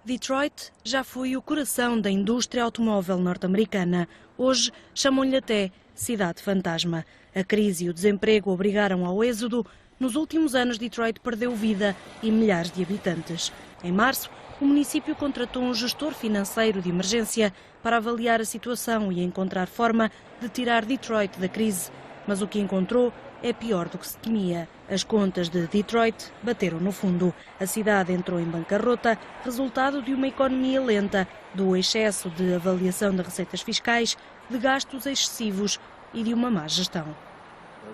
Detroit já foi o coração da indústria automóvel norte-americana. Hoje chamam-lhe até cidade fantasma. A crise e o desemprego obrigaram ao êxodo. Nos últimos anos, Detroit perdeu vida e milhares de habitantes. Em março, o município contratou um gestor financeiro de emergência para avaliar a situação e encontrar forma de tirar Detroit da crise. Mas o que encontrou é pior do que se temia. As contas de Detroit bateram no fundo. A cidade entrou em bancarrota, resultado de uma economia lenta, do excesso de avaliação de receitas fiscais, de gastos excessivos e de uma má gestão.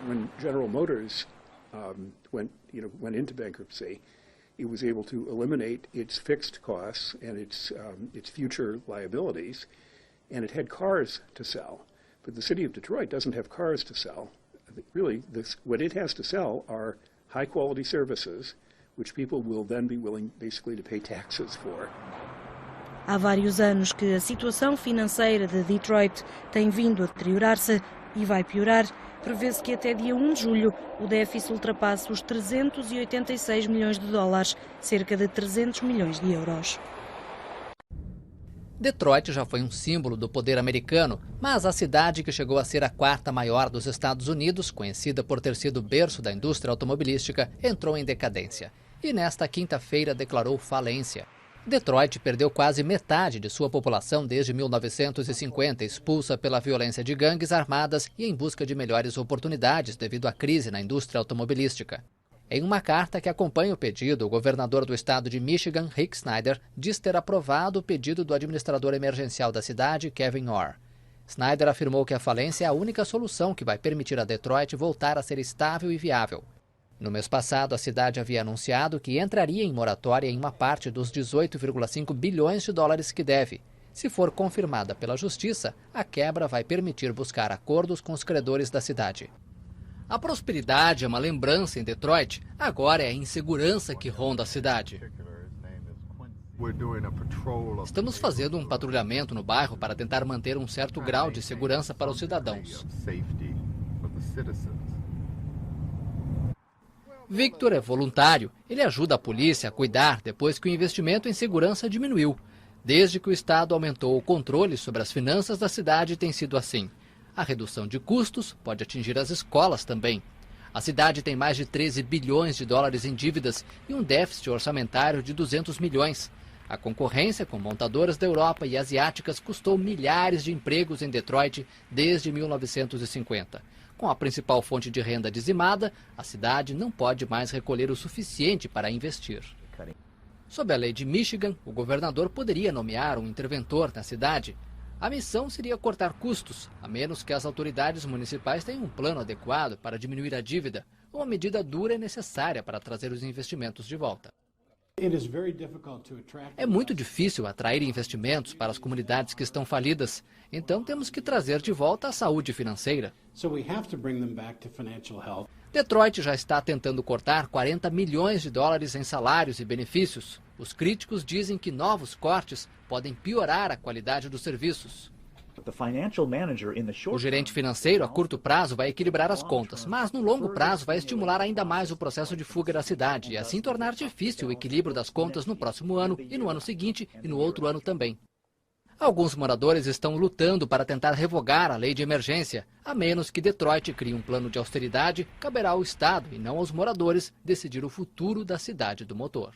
When General Motors went into bankruptcy, it was able to eliminate its fixed costs and its future liabilities, and it had cars to sell. But the city of Detroit doesn't have cars to sell. Really, what it has to sell are high-quality services, which people will then be willing, basically, to pay taxes for. Há vários anos que a situação financeira de Detroit tem vindo a deteriorar-se e vai piorar. Prevê-se que até dia 1 de julho o déficit ultrapasse os 386 milhões de dólares, cerca de 300 milhões de euros. Detroit já foi um símbolo do poder americano, mas a cidade que chegou a ser a quarta maior dos Estados Unidos, conhecida por ter sido berço da indústria automobilística, entrou em decadência e nesta quinta-feira declarou falência. Detroit perdeu quase metade de sua população desde 1950, expulsa pela violência de gangues armadas e em busca de melhores oportunidades devido à crise na indústria automobilística. Em uma carta que acompanha o pedido, o governador do estado de Michigan, Rick Snyder, diz ter aprovado o pedido do administrador emergencial da cidade, Kevin Orr. Snyder afirmou que a falência é a única solução que vai permitir a Detroit voltar a ser estável e viável. No mês passado, a cidade havia anunciado que entraria em moratória em uma parte dos 18,5 bilhões de dólares que deve. Se for confirmada pela justiça, a quebra vai permitir buscar acordos com os credores da cidade. A prosperidade é uma lembrança em Detroit, agora é a insegurança que ronda a cidade. Estamos fazendo um patrulhamento no bairro para tentar manter um certo grau de segurança para os cidadãos. Victor é voluntário. Ele ajuda a polícia a cuidar depois que o investimento em segurança diminuiu. Desde que o Estado aumentou o controle sobre as finanças da cidade, tem sido assim. A redução de custos pode atingir as escolas também. A cidade tem mais de 13 bilhões de dólares em dívidas e um déficit orçamentário de 200 milhões. A concorrência com montadoras da Europa e asiáticas custou milhares de empregos em Detroit desde 1950. Com a principal fonte de renda dizimada, a cidade não pode mais recolher o suficiente para investir. Sob a lei de Michigan, o governador poderia nomear um interventor na cidade. A missão seria cortar custos, a menos que as autoridades municipais tenham um plano adequado para diminuir a dívida. Uma medida dura é necessária para trazer os investimentos de volta. É muito difícil atrair investimentos para as comunidades que estão falidas, então temos que trazer de volta a saúde financeira. Detroit já está tentando cortar 40 milhões de dólares em salários e benefícios. Os críticos dizem que novos cortes podem piorar a qualidade dos serviços. O gerente financeiro, a curto prazo, vai equilibrar as contas, mas no longo prazo vai estimular ainda mais o processo de fuga da cidade e assim tornar difícil o equilíbrio das contas no próximo ano e no ano seguinte e no outro ano também. Alguns moradores estão lutando para tentar revogar a lei de emergência. A menos que Detroit crie um plano de austeridade, caberá ao Estado e não aos moradores decidir o futuro da cidade do motor.